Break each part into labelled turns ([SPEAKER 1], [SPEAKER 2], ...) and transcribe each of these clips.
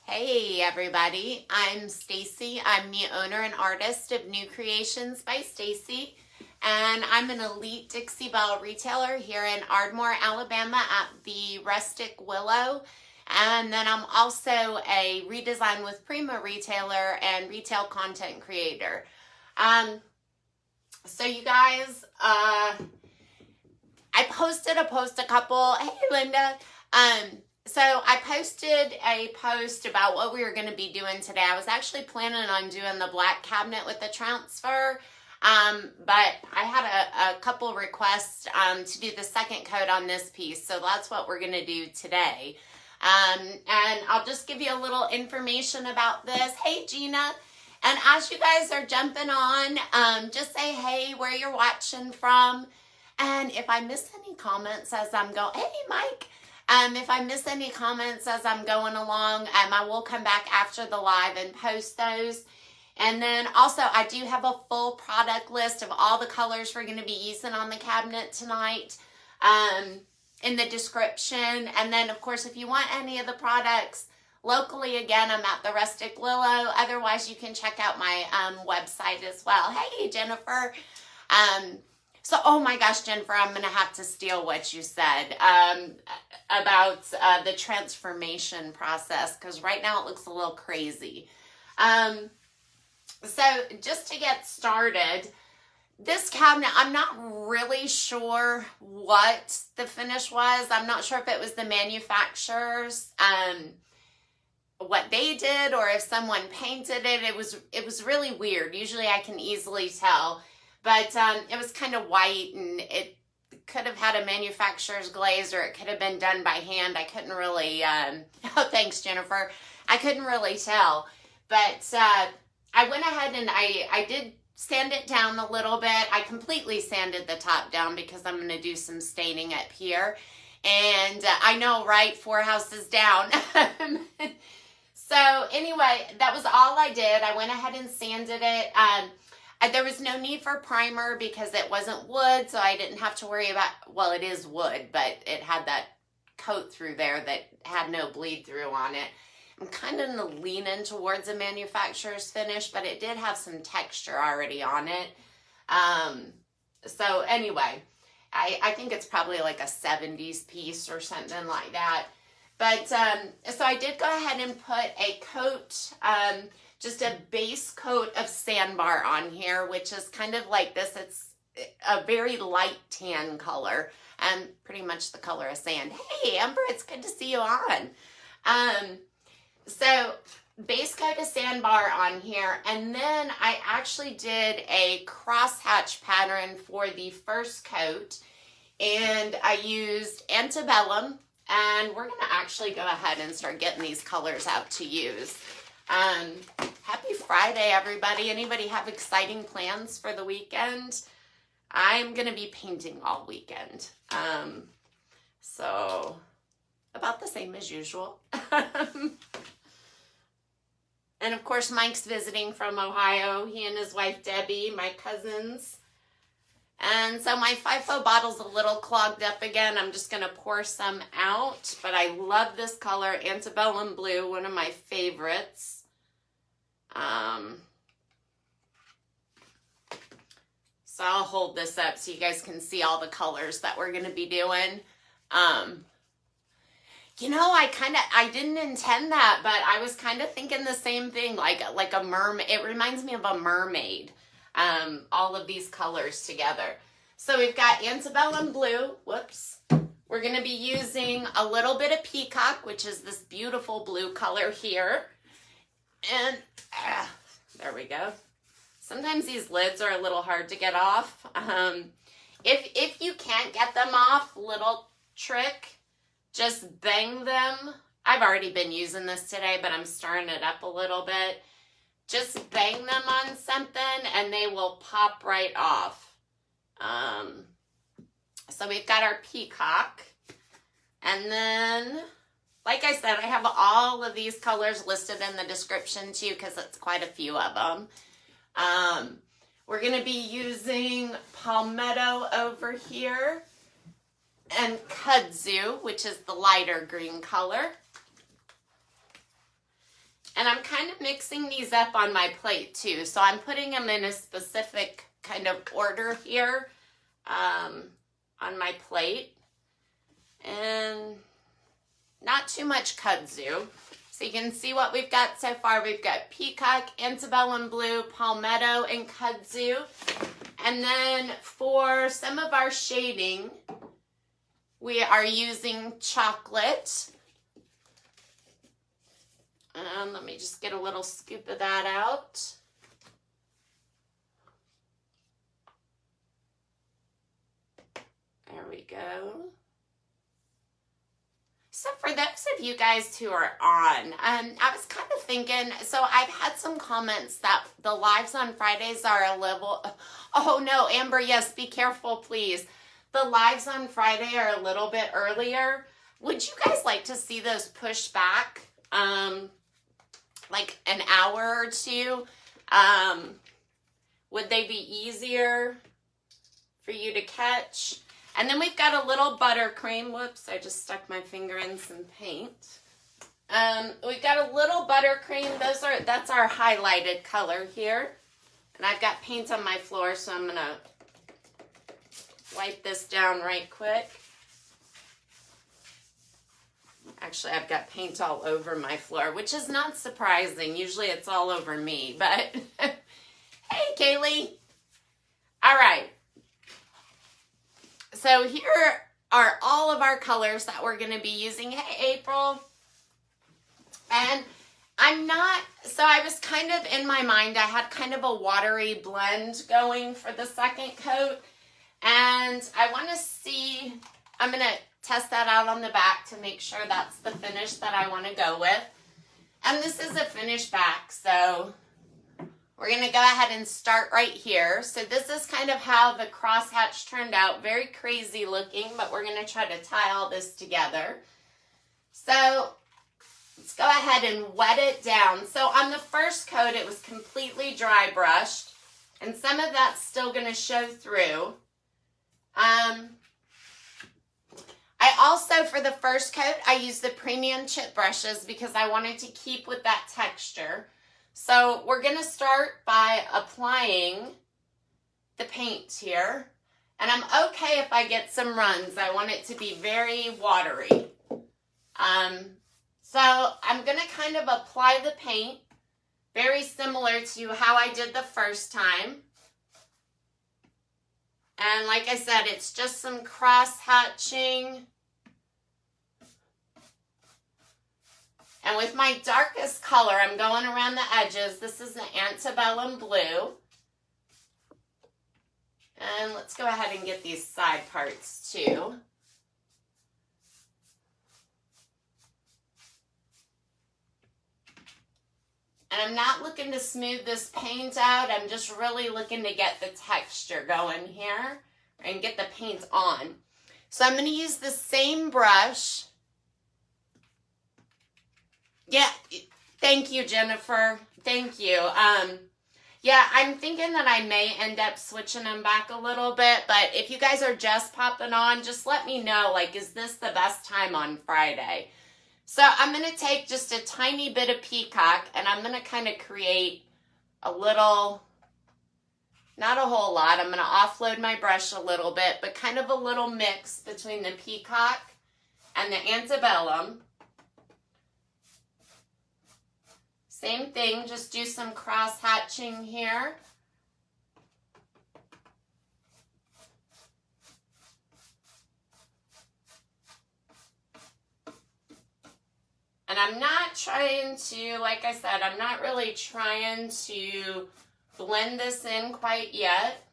[SPEAKER 1] Hey everybody, I'm Stacy. I'm the owner and artist of New Creations by Stacy, and I'm an elite Dixie Belle retailer here in Ardmore, Alabama at the Rustic Willow. And then I'm also a Redesign with Prima retailer and retail content creator. So you guys, I posted a post a couple, hey Linda, so I posted a post about what we were going to be doing today. I was actually planning on doing the black cabinet with the transfer, but I had a couple requests to do the second coat on this piece, so that's what we're going to do today. And I'll just give you a little information about this. Hey Gina, and as you guys are jumping on, just say hey, where you're watching from, and if I miss any comments as I'm going, hey Mike. If I miss any comments as I'm going along, I will come back after the live and post those. And then also, I do have a full product list of all the colors we're going to be using on the cabinet tonight in the description. And then, of course, if you want any of the products locally, again, I'm at the Rustic Willow. Otherwise, you can check out my website as well. Hey, Jennifer. So, oh my gosh, Jennifer, I'm going to have to steal what you said about the transformation process, because right now it looks a little crazy. So just to get started, this cabinet, I'm not really sure what the finish was. I'm not sure if it was the manufacturer's, what they did, or if someone painted it. It was really weird. Usually I can easily tell. But it was kind of white, and it could have had a manufacturer's glaze, or it could have been done by hand. I couldn't really, oh, thanks, Jennifer. I couldn't really tell. But I went ahead and I did sand it down a little bit. I completely sanded the top down because I'm going to do some staining up here. And I know, right? 4 houses down. So anyway, that was all I did. I went ahead and sanded it. There was no need for primer because it wasn't wood, so I didn't have to worry about, well, it is wood, but it had that coat through there that had no bleed through on it. I'm kind of leaning towards a manufacturer's finish, but it did have some texture already on it. So anyway, I think it's probably like a 70s piece or something like that. But so I did go ahead and put a coat, just a base coat of sandbar on here, which is kind of like this. It's a very light tan color, and pretty much the color of sand. Hey, Amber, it's good to see you on. So base coat of sandbar on here, and then I actually did a crosshatch pattern for the first coat, and I used Antebellum, and we're going to actually go ahead and start getting these colors out to use. Happy Friday, everybody. Anybody have exciting plans for the weekend? I'm going to be painting all weekend. So about the same as usual. And of course, Mike's visiting from Ohio. He and his wife, Debbie, my cousins. And so my FIFO bottle's a little clogged up again. I'm just going to pour some out. But I love this color, Antebellum Blue, one of my favorites. So I'll hold this up so you guys can see all the colors that we're going to be doing. You know, I didn't intend that, but I was kind of thinking the same thing, like a mermaid. It reminds me of a mermaid, all of these colors together. So we've got Antebellum Blue. Whoops. We're going to be using a little bit of Peacock, which is this beautiful blue color here. And there we go. Sometimes these lids are a little hard to get off. If you can't get them off, little trick, just bang them. I've already been using this today, but I'm stirring it up a little bit. Just bang them on something and they will pop right off. So we've got our Peacock. And then, like I said, I have all of these colors listed in the description too, because it's quite a few of them. We're going to be using Palmetto over here, and Kudzu, which is the lighter green color. And I'm kind of mixing these up on my plate too. So I'm putting them in a specific kind of order here on my plate. And not too much kudzu. So you can see what we've got so far. We've got Peacock, Antebellum Blue, Palmetto, and Kudzu. And then for some of our shading, we are using chocolate. Let me just get a little scoop of that out. There we go. So for those of you guys who are on, I was kind of thinking, so I've had some comments that the lives on Fridays are a little, oh no, Amber, yes, be careful, please. The lives on Friday are a little bit earlier. Would you guys like to see those pushed back, like an hour or two? Would they be easier for you to catch? And then we've got a little buttercream. Whoops, I just stuck my finger in some paint. We've got a little buttercream. That's our highlighted color here. And I've got paint on my floor, so I'm gonna wipe this down right quick. Actually, I've got paint all over my floor, which is not surprising. Usually it's all over me, but hey, Kaylee. All right. So here are all of our colors that we're going to be using. Hey, April. And I was kind of in my mind, I had kind of a watery blend going for the second coat. And I want to see, I'm going to test that out on the back to make sure that's the finish that I want to go with. And this is a finished back, so we're going to go ahead and start right here. So this is kind of how the crosshatch turned out. Very crazy looking, but we're going to try to tie all this together. So let's go ahead and wet it down. So on the first coat, it was completely dry brushed, and some of that's still going to show through. I also, for the first coat, I used the premium chip brushes because I wanted to keep with that texture. So we're going to start by applying the paint here. And I'm okay if I get some runs. I want it to be very watery. So I'm going to kind of apply the paint very similar to how I did the first time. And like I said, it's just some cross-hatching. And with my darkest color, I'm going around the edges. This is the Antebellum Blue. And let's go ahead and get these side parts too. And I'm not looking to smooth this paint out. I'm just really looking to get the texture going here and get the paint on. So I'm going to use the same brush. Yeah, thank you, Jennifer. Thank you. Yeah, I'm thinking that I may end up switching them back a little bit, but if you guys are just popping on, just let me know, like, is this the best time on Friday? So I'm going to take just a tiny bit of Peacock, and I'm going to kind of create a little, not a whole lot. I'm going to offload my brush a little bit, but kind of a little mix between the Peacock and the Antebellum. Same thing, just do some cross-hatching here. And I'm not trying to, like I said, I'm not really trying to blend this in quite yet.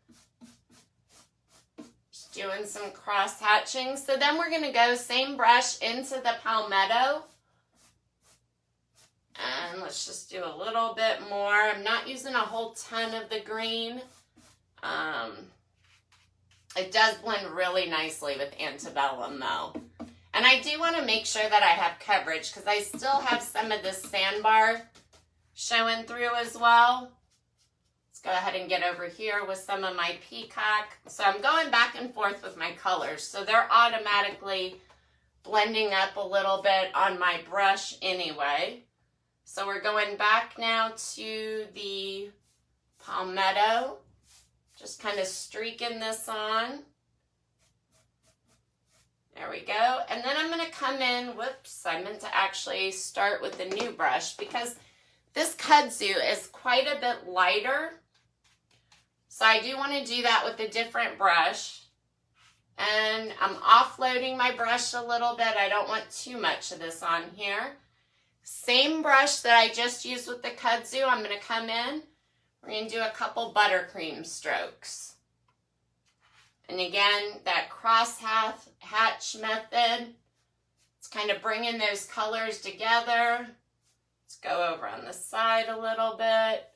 [SPEAKER 1] Just doing some cross-hatching. So then we're going to go same brush into the Palmetto. And let's just do a little bit more. I'm not using a whole ton of the green. It does blend really nicely with Antebellum though. And I do want to make sure that I have coverage because I still have some of this sandbar showing through as well. Let's go ahead and get over here with some of my Peacock. So I'm going back and forth with my colors. So they're automatically blending up a little bit on my brush anyway. So we're going back now to the Palmetto. Just kind of streaking this on. There we go. And then I'm going to come in, whoops, I meant to actually start with the new brush because this kudzu is quite a bit lighter. So I do want to do that with a different brush. And I'm offloading my brush a little bit. I don't want too much of this on here. Same brush that I just used with the kudzu, I'm going to come in. We're going to do a couple buttercream strokes. And again, that cross-hatch method, it's kind of bringing those colors together. Let's go over on the side a little bit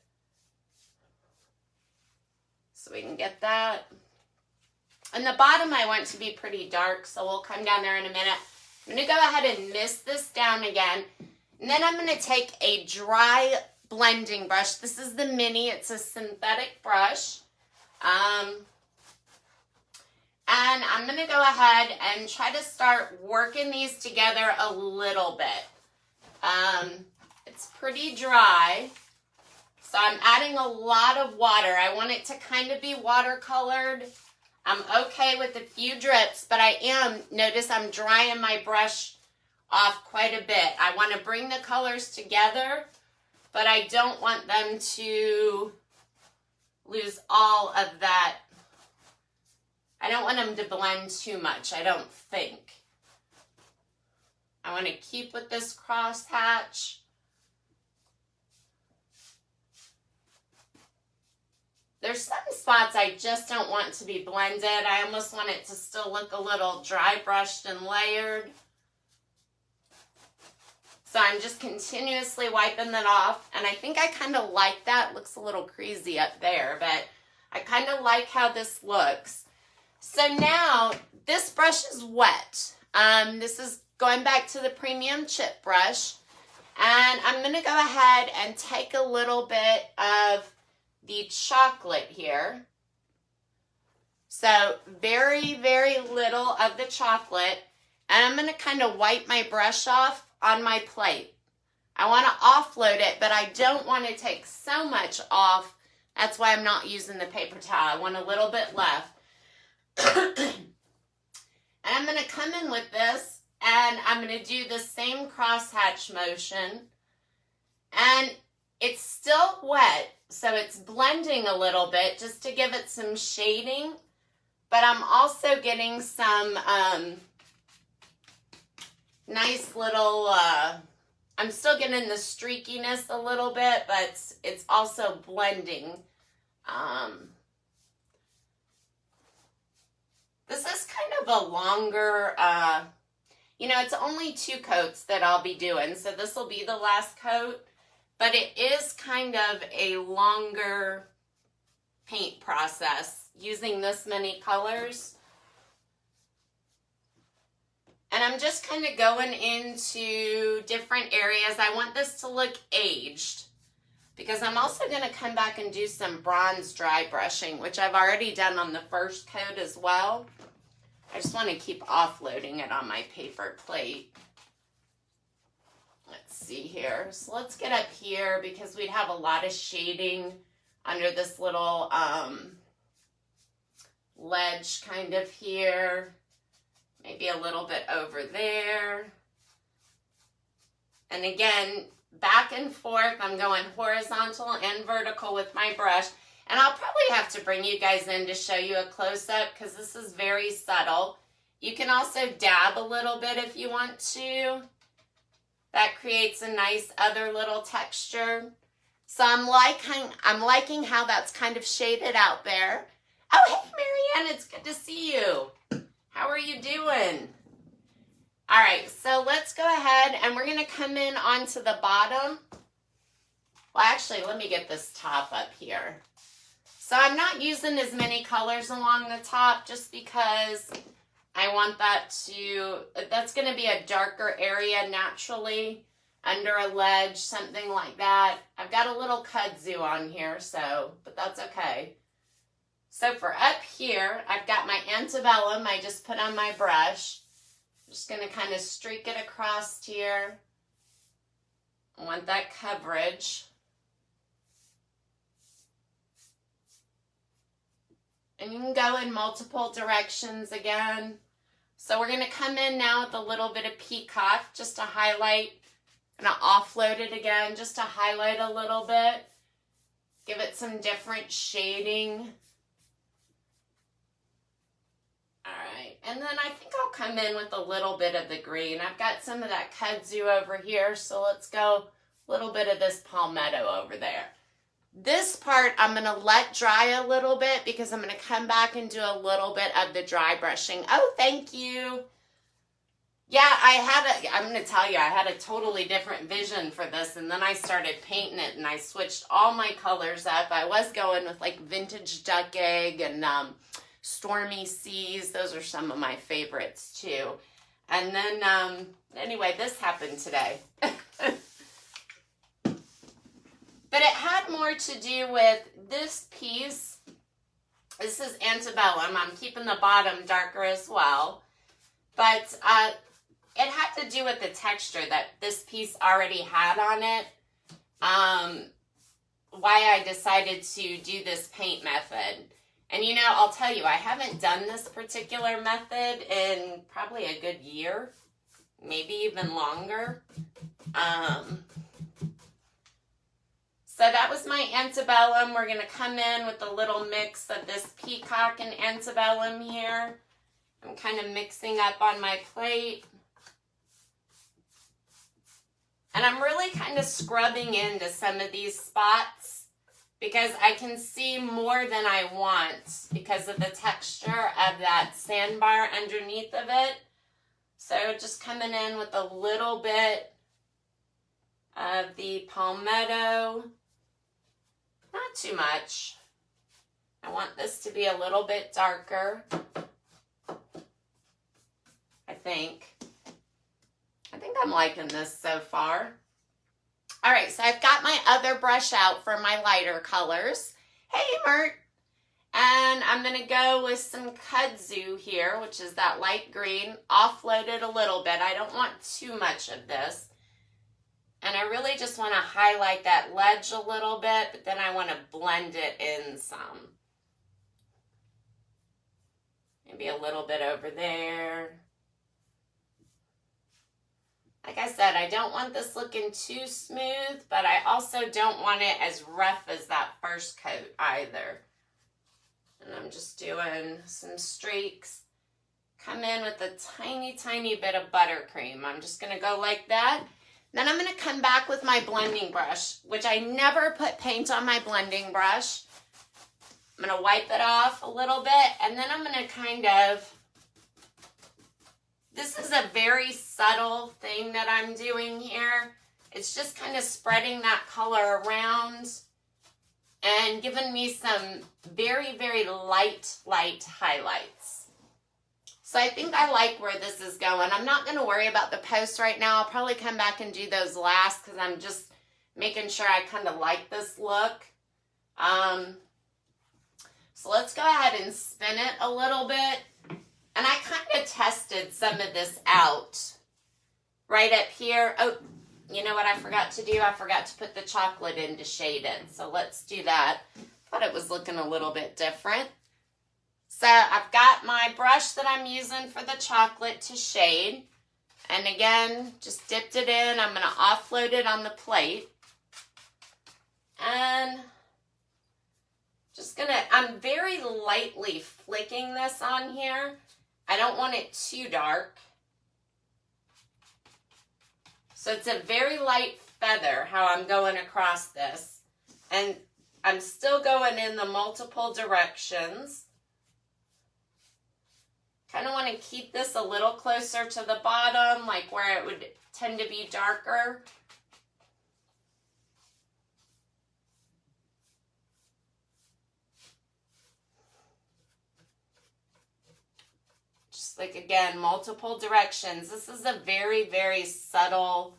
[SPEAKER 1] so we can get that. And the bottom I want to be pretty dark, so we'll come down there in a minute. I'm going to go ahead and mist this down again. And then I'm going to take a dry blending brush. This is the mini. It's a synthetic brush. And I'm going to go ahead and try to start working these together a little bit. It's pretty dry, so I'm adding a lot of water. I want it to kind of be watercolored. I'm okay with a few drips, but notice I'm drying my brush off quite a bit. I want to bring the colors together, but I don't want them to lose all of that. I don't want them to blend too much, I don't think. I want to keep with this crosshatch. There's some spots I just don't want to be blended. I almost want it to still look a little dry brushed and layered. So I'm just continuously wiping that off. And I think I kind of like that. It looks a little crazy up there, but I kind of like how this looks. So now this brush is wet. This is going back to the premium chip brush. And I'm going to go ahead and take a little bit of the chocolate here. So very, very little of the chocolate. And I'm going to kind of wipe my brush off on my plate. I want to offload it, but I don't want to take so much off. That's why I'm not using the paper towel. I want a little bit left. And I'm going to come in with this, and I'm going to do the same crosshatch motion. And it's still wet, so it's blending a little bit just to give it some shading. But I'm also getting some nice little, I'm still getting the streakiness a little bit, but it's also blending. This is kind of a longer, it's only 2 coats that I'll be doing, so this will be the last coat, but it is kind of a longer paint process using this many colors. And I'm just kind of going into different areas. I want this to look aged because I'm also going to come back and do some bronze dry brushing, which I've already done on the first coat as well. I just want to keep offloading it on my paper plate. Let's see here. So let's get up here because we'd have a lot of shading under this little ledge kind of here. Maybe a little bit over there. And again, back and forth, I'm going horizontal and vertical with my brush. And I'll probably have to bring you guys in to show you a close-up because this is very subtle. You can also dab a little bit if you want to. That creates a nice other little texture. So I'm liking how that's kind of shaded out there. Oh, hey, Marianne, it's good to see you. How are you doing? All right, so let's go ahead and we're going to come in onto the bottom. Well, actually, let me get this top up here. So I'm not using as many colors along the top just because I want that's going to be a darker area naturally under a ledge, something like that. I've got a little kudzu on here, but that's okay. So for up here, I've got my Antebellum I just put on my brush. I'm just going to kind of streak it across here. I want that coverage. And you can go in multiple directions again. So we're going to come in now with a little bit of Peacock just to highlight. I'm going to offload it again just to highlight a little bit. Give it some different shading. Alright, and then I think I'll come in with a little bit of the green. I've got some of that Kudzu over here, so let's go a little bit of this Palmetto over there. This part I'm going to let dry a little bit because I'm going to come back and do a little bit of the dry brushing. Oh, thank you. Yeah, I'm going to tell you, I had a totally different vision for this, and then I started painting it, and I switched all my colors up. I was going with like vintage duck egg and stormy seas. Those are some of my favorites too. And then, anyway, this happened today. But it had more to do with this piece. This is Antebellum. I'm keeping the bottom darker as well. But it had to do with the texture that this piece already had on it. Why I decided to do this paint method. And you know, I'll tell you, I haven't done this particular method in probably a good year. Maybe even longer. So that was my Antebellum. We're going to come in with a little mix of this Peacock and Antebellum here. I'm kind of mixing up on my plate. And I'm really kind of scrubbing into some of these spots because I can see more than I want because of the texture of that sandbar underneath of it. So just coming in with a little bit of the Palmetto. Not too much. I want this to be a little bit darker, I think. I think I'm liking this so far. All right, so I've got my other brush out for my lighter colors. Hey, Mert. And I'm going to go with some Kudzu here, which is that light green. Offload it a little bit. I don't want too much of this. And I really just want to highlight that ledge a little bit, but then I want to blend it in some. Maybe a little bit over there. Like I said, I don't want this looking too smooth, but I also don't want it as rough as that first coat either. And I'm just doing some streaks. Come in with a tiny, tiny bit of buttercream. I'm just going to go like that. Then I'm going to come back with my blending brush, which I never put paint on my blending brush. I'm going to wipe it off a little bit, and then I'm going to kind of, this is a very subtle thing that I'm doing here. It's just kind of spreading that color around and giving me some very, very light highlights. So I think I like where this is going. I'm not going to worry about the posts right now. I'll probably come back and do those last because I'm just making sure I kind of like this look. So let's go ahead and spin it a little bit. And I kind of tested some of this out right up here. Oh, you know what I forgot to do? I forgot to put the chocolate in to shade it. So let's do that. Thought it was looking a little bit different. So I've got my brush that I'm using for the chocolate to shade. And again, just dipped it in. I'm going to offload it on the plate. And just going to, I'm very lightly flicking this on here. I don't want it too dark. So it's a very light feather how I'm going across this. And I'm still going in the multiple directions. Kind of want to keep this a little closer to the bottom, like where it would tend to be darker. Just like, again, multiple directions. This is a very, very subtle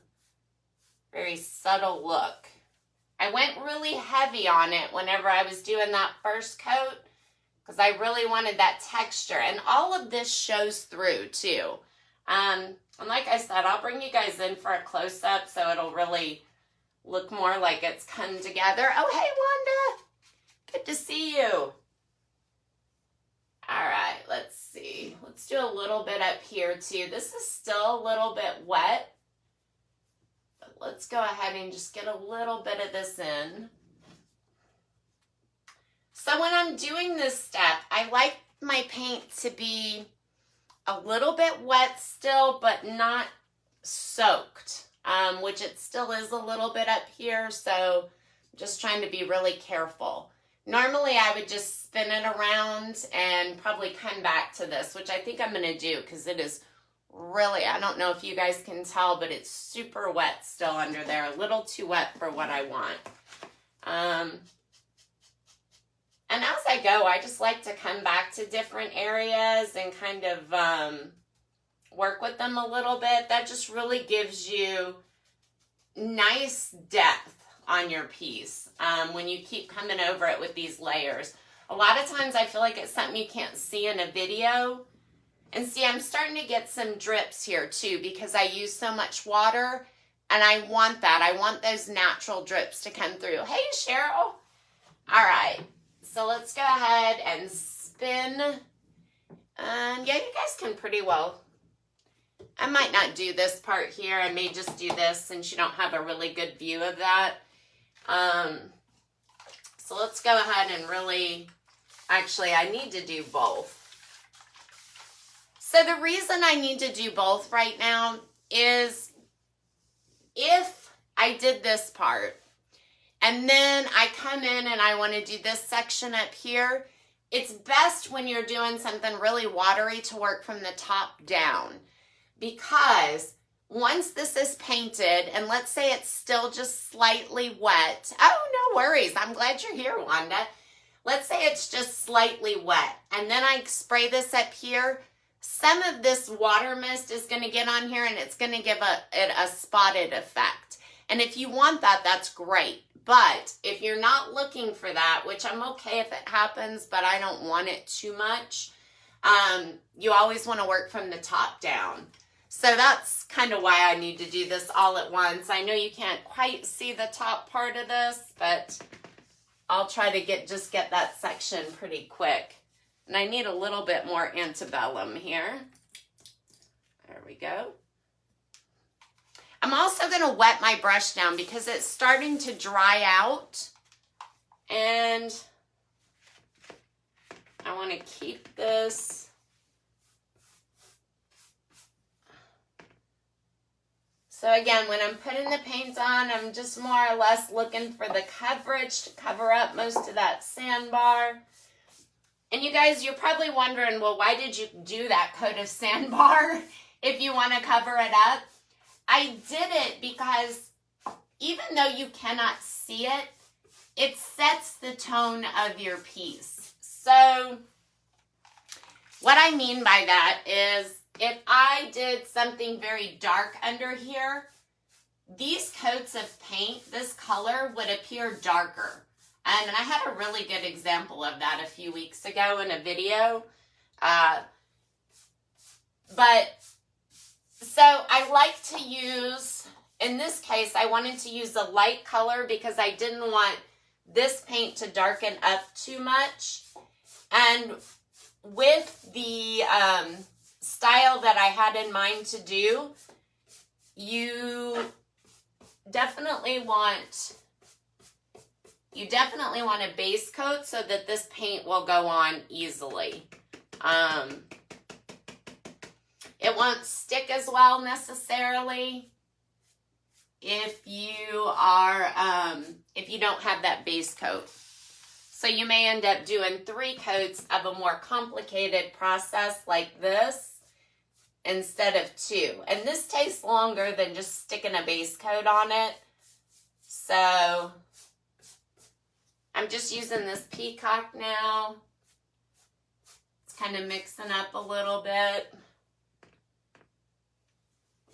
[SPEAKER 1] look. I went really heavy on it whenever I was doing that first coat, because I really wanted that texture. And all of this shows through too. And like I said, I'll bring you guys in for a close-up so it'll really look more like it's come together. Oh, hey, Wanda. Good to see you. All right, let's see. Let's do a little bit up here too. This is still a little bit wet. But let's go ahead and just get a little bit of this in. So when I'm doing this step, I like my paint to be a little bit wet still, but not soaked, which it still is a little bit up here. So I'm just trying to be really careful. Normally I would just spin it around and probably come back to this, which I think I'm going to do because it is really, I don't know if you guys can tell, but it's super wet still under there. A little too wet for what I want. And as I go, I just like to come back to different areas and kind of work with them a little bit. That just really gives you nice depth on your piece when you keep coming over it with these layers. A lot of times I feel like it's something you can't see in a video. And see, I'm starting to get some drips here too because I use so much water and I want that. I want those natural drips to come through. Hey, Cheryl. All right. So let's go ahead and spin. Yeah, you guys can pretty well. I might not do this part here. I may just do this since you don't have a really good view of that. So let's go ahead and really, actually, I need to do both. So the reason I need to do both right now is if I did this part, and then I come in and I want to do this section up here, it's best when you're doing something really watery to work from the top down. Because once this is painted, and let's say it's still just slightly wet. Oh, no worries. I'm glad you're here, Wanda. Let's say it's just slightly wet. And then I spray this up here. Some of this water mist is going to get on here and it's going to give it a spotted effect. And if you want that, that's great. But if you're not looking for that, which I'm okay if it happens, but I don't want it too much, you always want to work from the top down. So that's kind of why I need to do this all at once. I know you can't quite see the top part of this, but I'll try to just get that section pretty quick. And I need a little bit more antebellum here. There we go. I'm also going to wet my brush down because it's starting to dry out. And I want to keep this. So again, when I'm putting the paint on, I'm just more or less looking for the coverage to cover up most of that sandbar. And you guys, you're probably wondering, well, why did you do that coat of sandbar if you want to cover it up? I did it because even though you cannot see it, it sets the tone of your piece. So what I mean by that is if I did something very dark under here, these coats of paint, this color would appear darker. And I had a really good example of that a few weeks ago in a video. So I like to use, in this case, I wanted to use a light color because I didn't want this paint to darken up too much. And with the style that I had in mind to do, you definitely want a base coat so that this paint will go on easily. It won't stick as well necessarily if you don't have that base coat. So you may end up doing 3 coats of a more complicated process like this instead of 2. And this takes longer than just sticking a base coat on it. So I'm just using this Peacock now. It's kind of mixing up a little bit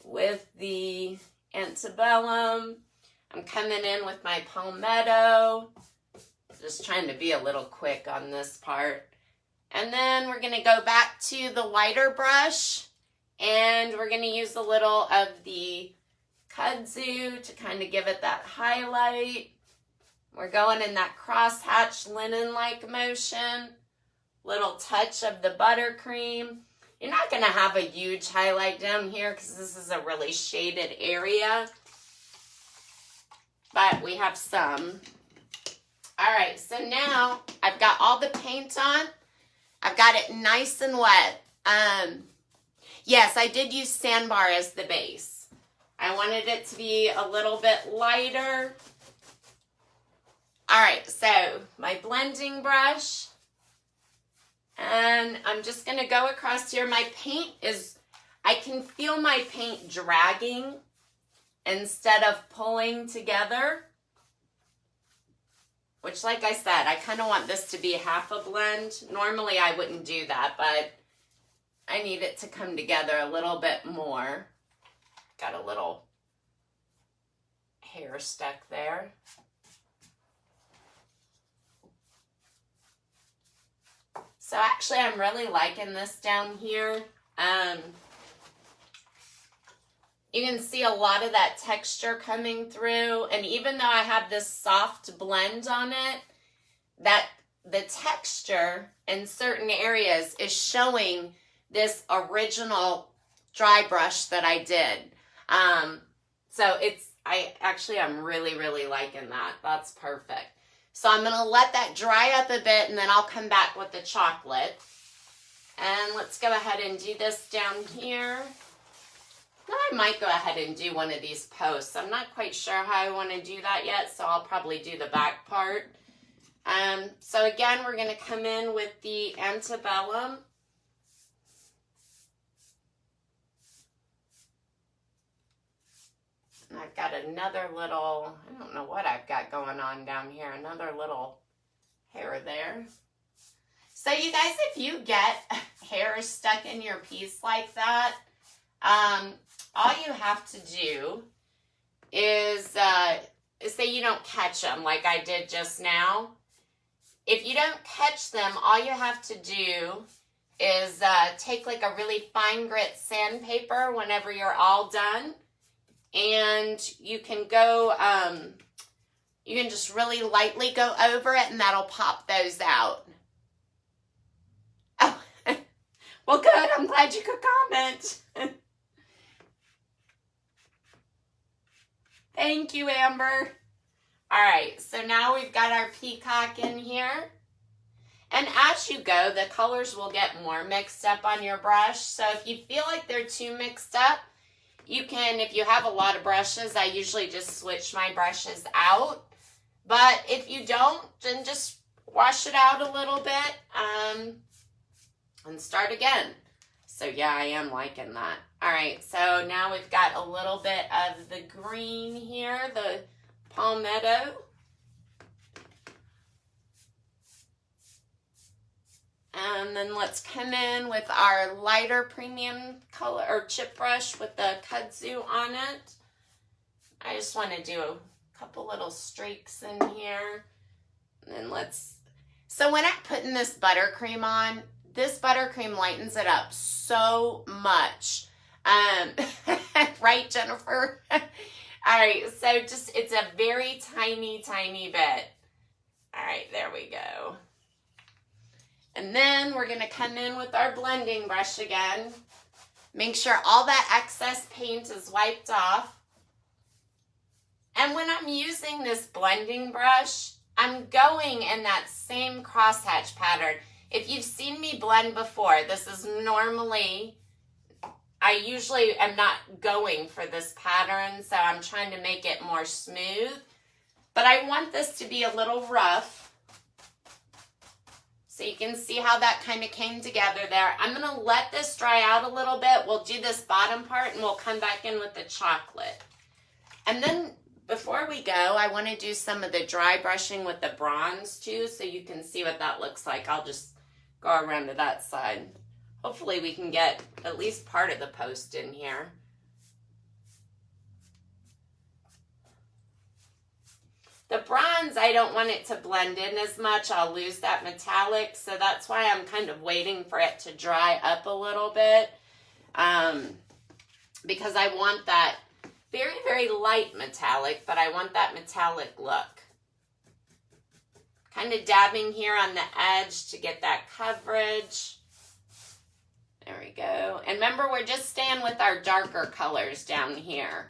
[SPEAKER 1] with the Antebellum. I'm coming in with my Palmetto. Just trying to be a little quick on this part. And then we're going to go back to the lighter brush. And we're going to use a little of the Kudzu to kind of give it that highlight. We're going in that crosshatch linen-like motion. Little touch of the buttercream. You're not going to have a huge highlight down here because this is a really shaded area. But we have some. All right, so now I've got all the paint on. I've got it nice and wet. Yes, I did use sandbar as the base. I wanted it to be a little bit lighter. All right, so my blending brush. And I'm just going to go across here. My paint is, I can feel my paint dragging instead of pulling together. Which, like I said, I kind of want this to be half a blend. Normally, I wouldn't do that, but I need it to come together a little bit more. Got a little hair stuck there. So actually, I'm really liking this down here. You can see a lot of that texture coming through. And even though I have this soft blend on it, that the texture in certain areas is showing this original dry brush that I did. So I'm really, really liking that. That's perfect. So I'm going to let that dry up a bit and then I'll come back with the chocolate. And let's go ahead and do this down here. Now I might go ahead and do one of these posts. I'm not quite sure how I want to do that yet, so I'll probably do the back part. So again, we're going to come in with the Antebellum. And I've got another little, I don't know what I've got going on down here, another little hair there. So you guys, if you get hair stuck in your piece like that, all you have to do is say you don't catch them like I did just now. If you don't catch them, all you have to do is take like a really fine grit sandpaper whenever you're all done. And you can go, you can just really lightly go over it and that'll pop those out. Oh, well good, I'm glad you could comment. Thank you, Amber. All right, so now we've got our peacock in here. And as you go, the colors will get more mixed up on your brush. So if you feel like they're too mixed up, you can, if you have a lot of brushes, I usually just switch my brushes out. But if you don't, then just wash it out a little bit and start again. So yeah, I am liking that. All right, so now we've got a little bit of the green here, the Palmetto. And then let's come in with our lighter premium color or chip brush with the Kudzu on it. I just want to do a couple little streaks in here. And then so when I'm putting this buttercream on, this buttercream lightens it up so much. Right, Jennifer? All right, so it's a very tiny, tiny bit. All right, there we go. And then we're going to come in with our blending brush again. Make sure all that excess paint is wiped off. And when I'm using this blending brush, I'm going in that same crosshatch pattern. If you've seen me blend before, this is normally, I usually am not going for this pattern, so I'm trying to make it more smooth. But I want this to be a little rough. So you can see how that kind of came together there. I'm going to let this dry out a little bit. We'll do this bottom part and we'll come back in with the chocolate. And then before we go, I want to do some of the dry brushing with the bronze too, so you can see what that looks like. I'll just go around to that side. Hopefully we can get at least part of the post in here. The bronze, I don't want it to blend in as much. I'll lose that metallic, so that's why I'm kind of waiting for it to dry up a little bit, because I want that very, very light metallic, but I want that metallic look. Kind of dabbing here on the edge to get that coverage. There we go. And remember, we're just staying with our darker colors down here.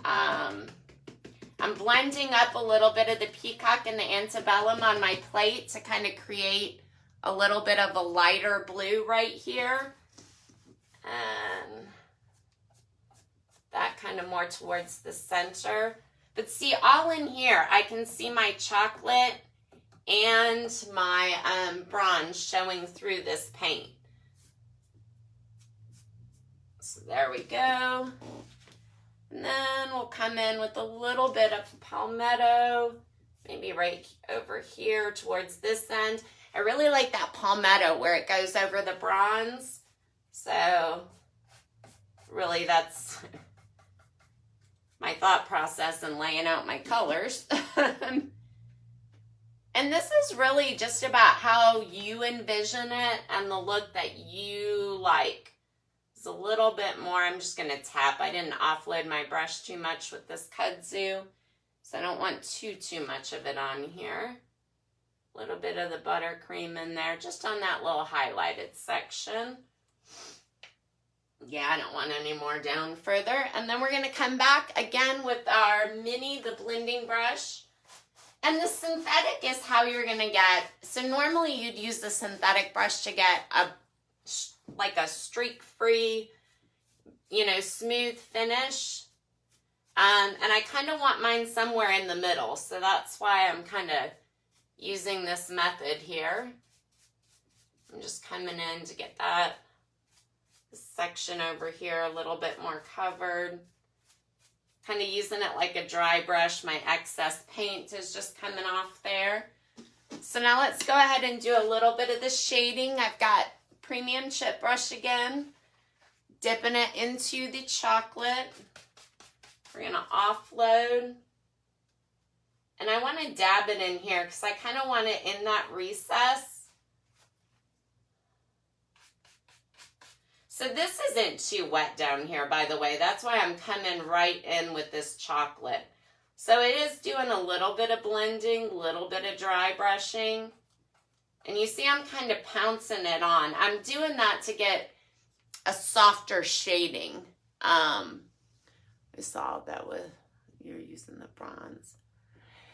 [SPEAKER 1] I'm blending up a little bit of the Peacock and the Antebellum on my plate to kind of create a little bit of a lighter blue right here. And that kind of more towards the center. But see, all in here, I can see my chocolate and my bronze showing through this paint. So there we go. And then we'll come in with a little bit of Palmetto, maybe right over here towards this end. I really like that Palmetto where it goes over the bronze. So really that's my thought process in laying out my colors. And this is really just about how you envision it and the look that you like. It's a little bit more. I'm just going to tap. I didn't offload my brush too much with this kudzu, so I don't want too much of it on here. A little bit of the buttercream in there, just on that little highlighted section. Yeah, I don't want any more down further. And then we're going to come back again with our mini, the blending brush. And the synthetic is how you're going to get, so normally you'd use the synthetic brush to get like a streak-free, you know, smooth finish. And I kind of want mine somewhere in the middle, so that's why I'm kind of using this method here. I'm just coming in to get that section over here a little bit more covered. Kind of using it like a dry brush. My excess paint is just coming off there. So now let's go ahead and do a little bit of the shading. I've got premium chip brush again. Dipping it into the chocolate. We're going to offload. And I want to dab it in here because I kind of want it in that recess. So this isn't too wet down here, by the way. That's why I'm coming right in with this chocolate. So it is doing a little bit of blending, a little bit of dry brushing. And you see I'm kind of pouncing it on. I'm doing that to get a softer shading. We saw that with, you're using the bronze.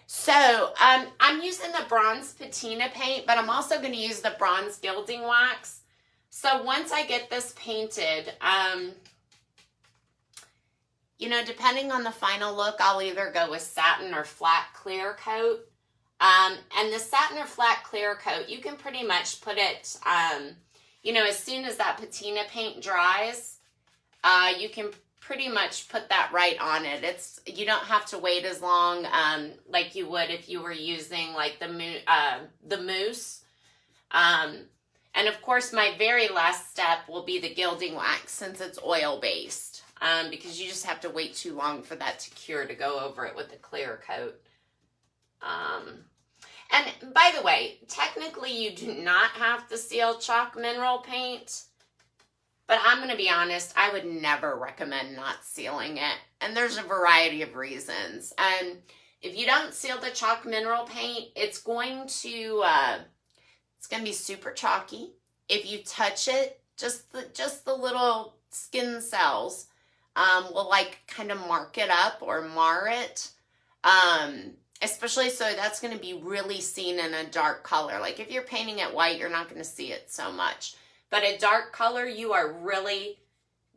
[SPEAKER 1] So I'm using the Bronze Patina paint, but I'm also going to use the bronze gilding wax. So once I get this painted, you know, depending on the final look, I'll either go with satin or flat clear coat. And the satin or flat clear coat, you can pretty much put it, you know, as soon as that patina paint dries, you can pretty much put that right on it. You don't have to wait as long like you would if you were using like the mousse. And of course, my very last step will be the gilding wax since it's oil-based, because you just have to wait too long for that to cure to go over it with a clear coat. And by the way, technically you do not have to seal chalk mineral paint, but I'm going to be honest, I would never recommend not sealing it. And there's a variety of reasons. If you don't seal the chalk mineral paint, it's going to be super chalky. If you touch it, just the little skin cells will like kind of mark it up or mar it. Especially so that's going to be really seen in a dark color. Like if you're painting it white, you're not going to see it so much. But a dark color, you are really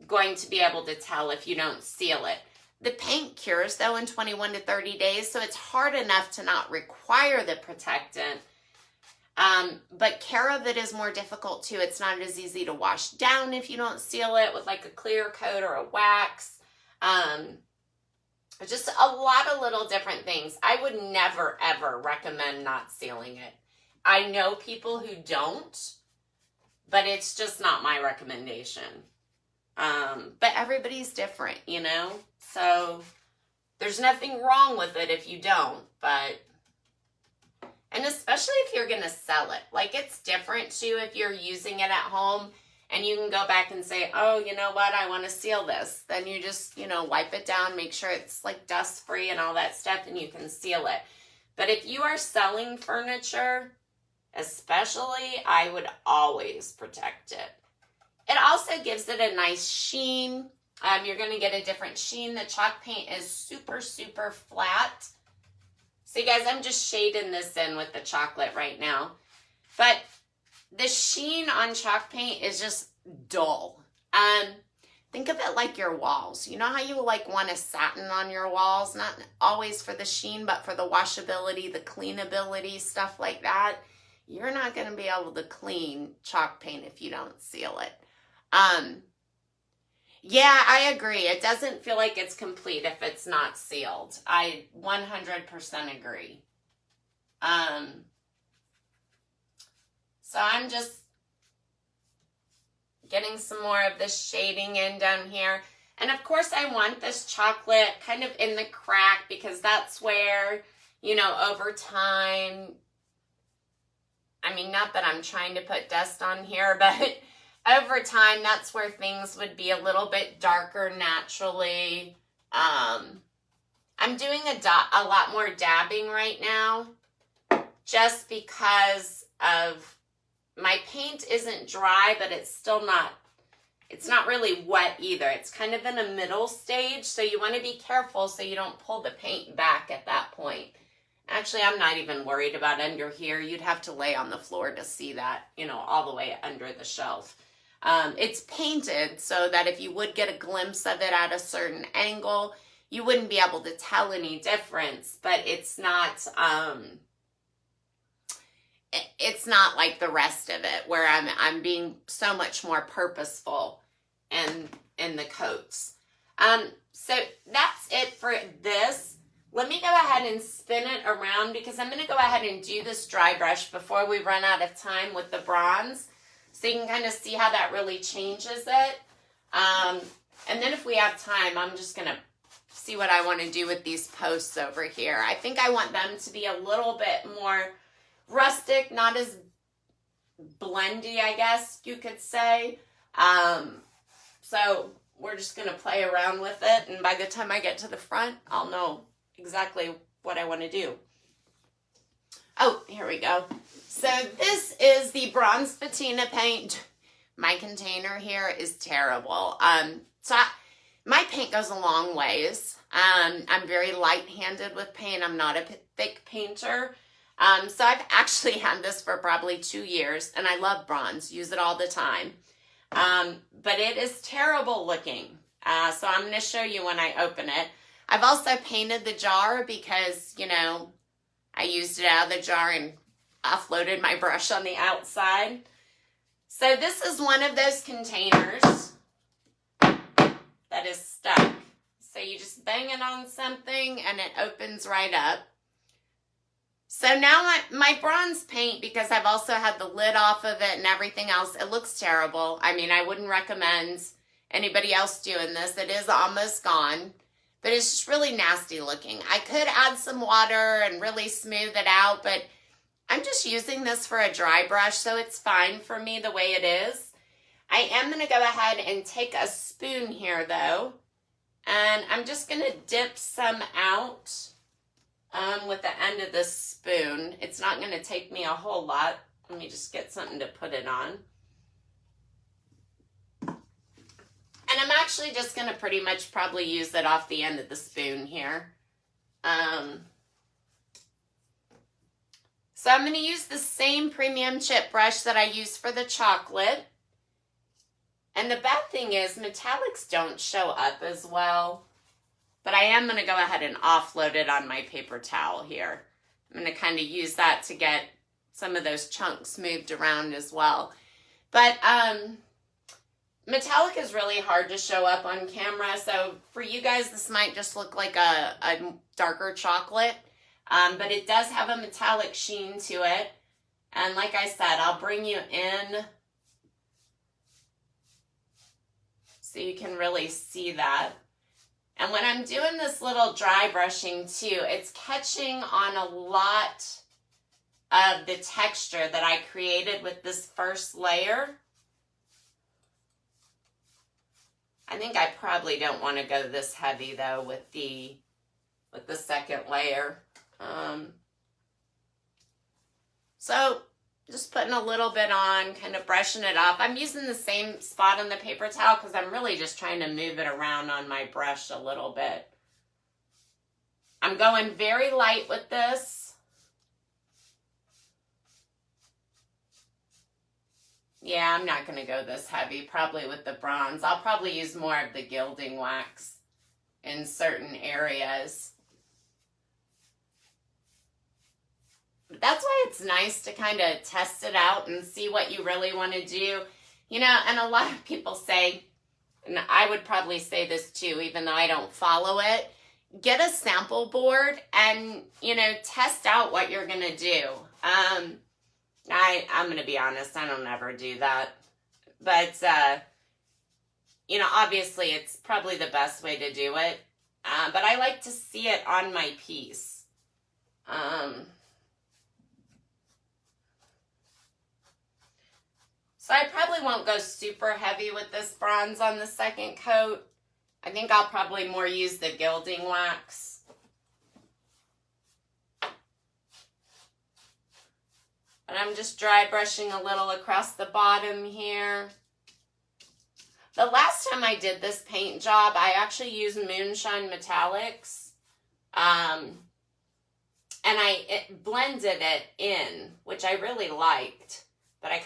[SPEAKER 1] going to be able to tell if you don't seal it. The paint cures though in 21 to 30 days, so it's hard enough to not require the protectant. But care of it is more difficult too. It's not as easy to wash down if you don't seal it with like a clear coat or a wax. Just a lot of little different things. I would never, ever recommend not sealing it. I know people who don't, but it's just not my recommendation. But everybody's different, you know? So there's nothing wrong with it if you don't, but... And especially if you're going to sell it. Like, it's different, too, if you're using it at home And you can go back and say, oh, you know what, I want to seal this. Then you just, you know, wipe it down, make sure it's like dust free and all that stuff, and you can seal it. But if you are selling furniture, especially, I would always protect it. It also gives it a nice sheen. You're going to get a different sheen. The chalk paint is super, super flat. So you guys, I'm just shading this in with the chocolate right now. But the sheen on chalk paint is just dull. Think of it like your walls. You know how you like want a satin on your walls? Not always for the sheen, but for the washability, the cleanability, stuff like that. You're not going to be able to clean chalk paint if you don't seal it. Yeah, I agree. It doesn't feel like it's complete if it's not sealed. I 100% agree. So I'm just getting some more of this shading in down here. And of course I want this chocolate kind of in the crack because that's where, you know, over time, I mean, not that I'm trying to put dust on here, but over time, that's where things would be a little bit darker naturally. I'm doing a lot more dabbing right now just because of my paint isn't dry, but it's still not, it's not really wet either. It's kind of in a middle stage, so you want to be careful so you don't pull the paint back at that point. Actually, I'm not even worried about under here. You'd have to lay on the floor to see that, you know, all the way under the shelf. It's painted so that if you would get a glimpse of it at a certain angle, you wouldn't be able to tell any difference, but it's not like the rest of it where I'm being so much more purposeful in the coats. So that's it for this. Let me go ahead and spin it around because I'm going to go ahead and do this dry brush before we run out of time with the bronze. So you can kind of see how that really changes it. And then if we have time, I'm just going to see what I want to do with these posts over here. I think I want them to be a little bit more rustic, not as blendy, I guess you could say. So we're just going to play around with it. And by the time I get to the front, I'll know exactly what I want to do. Oh, here we go. So this is the Bronze Patina paint. My container here is terrible. My paint goes a long ways. I'm very light-handed with paint. I'm not a thick painter. So I've actually had this for probably 2 years, and I love bronze. Use it all the time. But it is terrible looking. So I'm going to show you when I open it. I've also painted the jar because, you know, I used it out of the jar and offloaded my brush on the outside. So this is one of those containers that is stuck. So you just bang it on something and it opens right up. So now my bronze paint, because I've also had the lid off of it and everything else, it looks terrible. I mean, I wouldn't recommend anybody else doing this. It is almost gone, but it's just really nasty looking. I could add some water and really smooth it out, but I'm just using this for a dry brush, so it's fine for me the way it is. I am going to go ahead and take a spoon here, though, and I'm just going to dip some out with the end of this spoon. It's not going to take me a whole lot. Let me just get something to put it on. And I'm actually just going to pretty much probably use it off the end of the spoon here. So I'm going to use the same premium chip brush that I used for the chocolate. And the bad thing is metallics don't show up as well. But I am going to go ahead and offload it on my paper towel here. I'm going to kind of use that to get some of those chunks moved around as well. But metallic is really hard to show up on camera. So for you guys, this might just look like a darker chocolate. But it does have a metallic sheen to it. And like I said, I'll bring you in so you can really see that. And when I'm doing this little dry brushing too, it's catching on a lot of the texture that I created with this first layer. I think I probably don't want to go this heavy though with the second layer. So just putting a little bit on, kind of brushing it up. I'm using the same spot on the paper towel because I'm really just trying to move it around on my brush a little bit. I'm going very light with this. Yeah, I'm not going to go this heavy, probably with the bronze. I'll probably use more of the gilding wax in certain areas. But that's why it's nice to kind of test it out and see what you really want to do. You know, and a lot of people say, and I would probably say this too, even though I don't follow it, get a sample board and, you know, test out what you're going to do. I'm going to be honest, I don't ever do that. But, you know, obviously it's probably the best way to do it. But I like to see it on my piece. So I probably won't go super heavy with this bronze on the second coat. I think I'll probably more use the gilding wax. And I'm just dry brushing a little across the bottom here. The last time I did this paint job, I actually used Moonshine Metallics. And it blended it in, which I really liked. But I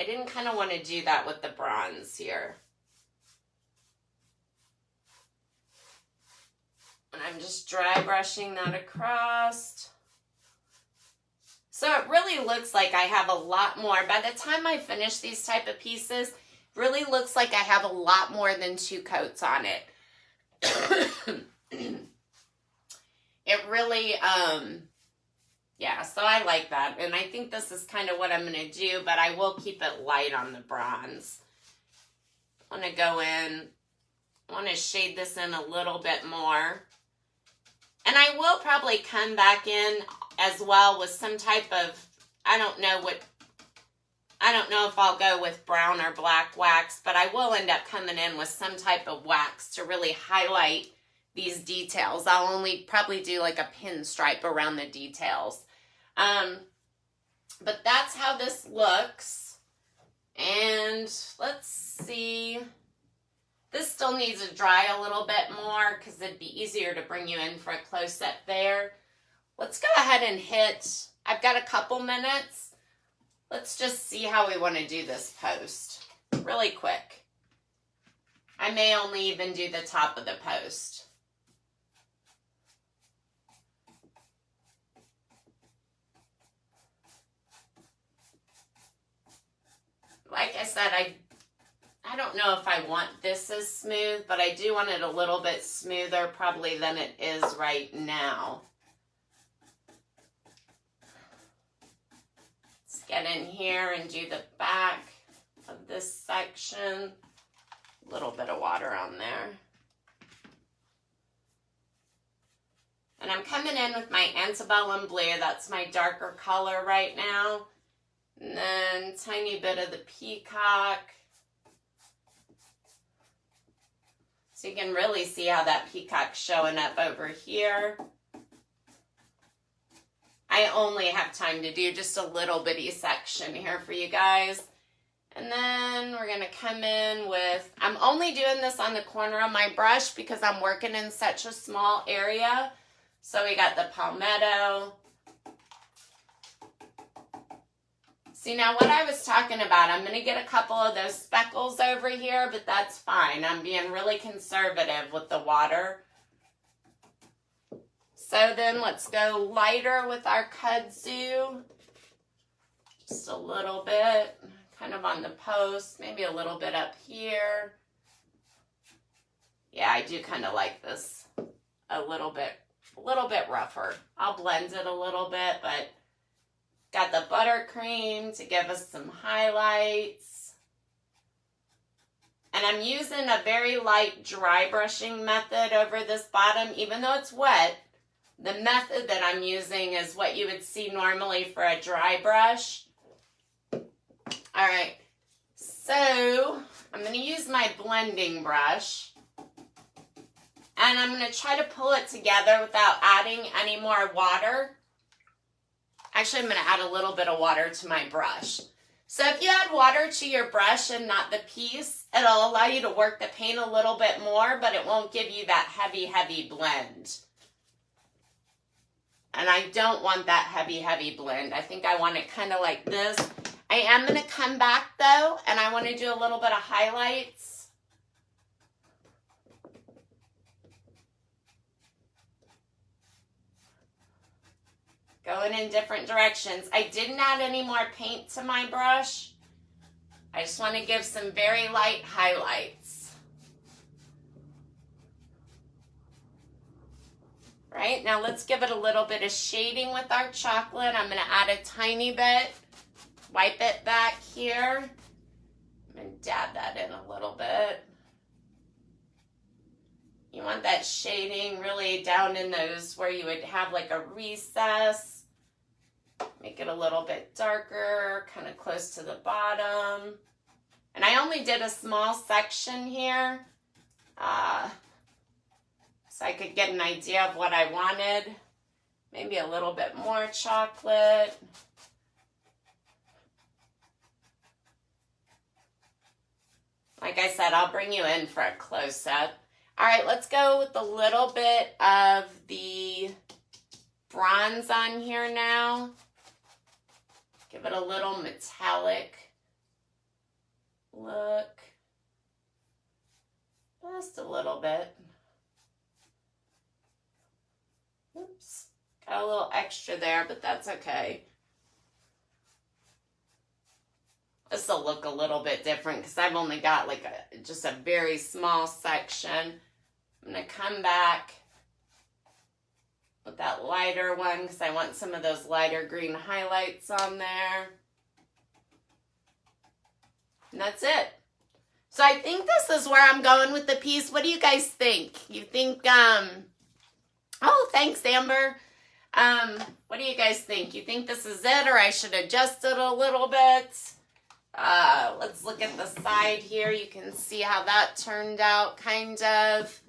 [SPEAKER 1] didn't kind of want to do that with the bronze here. And I'm just dry brushing that across. So it really looks like I have a lot more. By the time I finish these type of pieces, it really looks like I have a lot more than 2 coats on it. It really, yeah, so I like that. And I think this is kind of what I'm going to do, but I will keep it light on the bronze. I want to go in, I want to shade this in a little bit more. And I will probably come back in as well with some type of, I don't know if I'll go with brown or black wax, but I will end up coming in with some type of wax to really highlight these details. I'll only probably do like a pinstripe around the details. But that's how this looks. And let's see. This still needs to dry a little bit more because it'd be easier to bring you in for a close-up there. Let's go ahead and hit, I've got a couple minutes. Let's just see how we want to do this post really quick. I may only even do the top of the post. Like I said, I don't know if I want this as smooth, but I do want it a little bit smoother probably than it is right now. Let's get in here and do the back of this section. A little bit of water on there. And I'm coming in with my Antebellum blue. That's my darker color right now. And then tiny bit of the Peacock. So you can really see how that Peacock's showing up over here. I only have time to do just a little bitty section here for you guys. And then we're going to come in with, I'm only doing this on the corner of my brush because I'm working in such a small area. So we got the Palmetto. See, now what I was talking about, I'm going to get a couple of those speckles over here, but that's fine. I'm being really conservative with the water. So then let's go lighter with our kudzu. Just a little bit, kind of on the post, maybe a little bit up here. Yeah, I do kind of like this a little bit rougher. I'll blend it a little bit, but got the buttercream to give us some highlights. And I'm using a very light dry brushing method over this bottom, even though it's wet. The method that I'm using is what you would see normally for a dry brush. All right, so I'm going to use my blending brush, and I'm going to try to pull it together without adding any more water. Actually, I'm going to add a little bit of water to my brush. So if you add water to your brush and not the piece, it'll allow you to work the paint a little bit more, but it won't give you that heavy, heavy blend. And I don't want that heavy, heavy blend. I think I want it kind of like this. I am going to come back though, and I want to do a little bit of highlights. Going in different directions. I didn't add any more paint to my brush. I just want to give some very light highlights. Right, now let's give it a little bit of shading with our chocolate. I'm going to add a tiny bit. Wipe it back here. I'm going to dab that in a little bit. You want that shading really down in those where you would have like a recess. Make it a little bit darker, kind of close to the bottom. And I only did a small section here so I could get an idea of what I wanted. Maybe a little bit more chocolate. Like I said, I'll bring you in for a close-up. All right, let's go with a little bit of the bronze on here now. Give it a little metallic look. Just a little bit. Oops, got a little extra there, but that's okay. This will look a little bit different because I've only got like just a very small section. I'm going to come back with that lighter one because I want some of those lighter green highlights on there. And that's it. So I think this is where I'm going with the piece. What do you guys think? You think, oh, thanks, Amber. What do you guys think? You think this is it, or I should adjust it a little bit? Let's look at the side here. You can see how that turned out, kind of.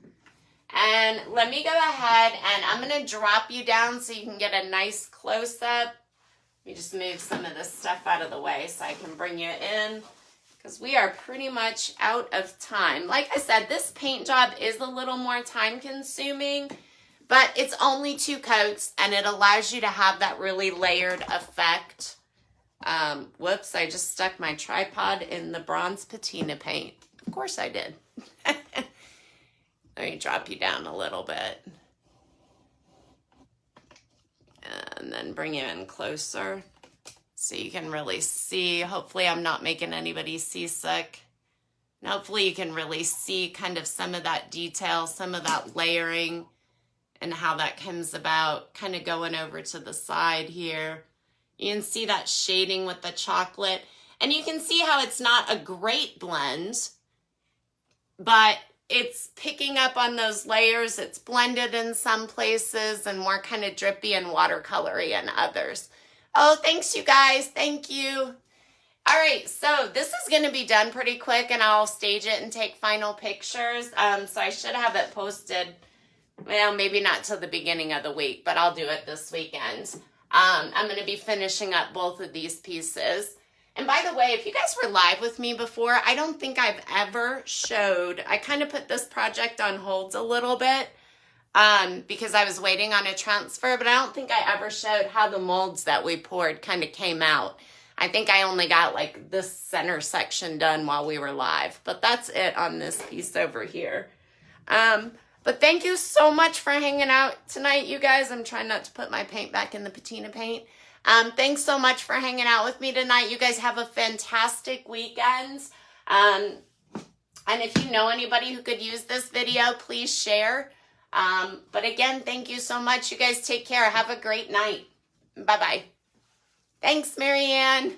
[SPEAKER 1] And let me go ahead and I'm going to drop you down so you can get a nice close-up. Let me just move some of this stuff out of the way so I can bring you in, because we are pretty much out of time. Like I said, this paint job is a little more time-consuming, but it's only 2 coats, and it allows you to have that really layered effect. Whoops, I just stuck my tripod in the Bronze Patina paint. Of course I did. Let me drop you down a little bit. And then bring you in closer so you can really see. Hopefully I'm not making anybody seasick. And hopefully you can really see kind of some of that detail, some of that layering, and how that comes about, kind of going over to the side here. You can see that shading with the chocolate. And you can see how it's not a great blend, but it's picking up on those layers. It's blended in some places and more kind of drippy and watercolory in others. Oh, thanks, you guys. Thank you. All right, so this is going to be done pretty quick, and I'll stage it and take final pictures. So I should have it posted, well, maybe not till the beginning of the week, but I'll do it this weekend. I'm going to be finishing up both of these pieces. And by the way, if you guys were live with me before, I don't think I've ever showed, I kind of put this project on hold a little bit because I was waiting on a transfer, but I don't think I ever showed how the molds that we poured kind of came out. I think I only got like this center section done while we were live, but that's it on this piece over here. But thank you so much for hanging out tonight, you guys. I'm trying not to put my paint back in the patina paint. Thanks so much for hanging out with me tonight. You guys have a fantastic weekend. And if you know anybody who could use this video, please share. But again, thank you so much. You guys take care. Have a great night. Bye-bye. Thanks, Marianne.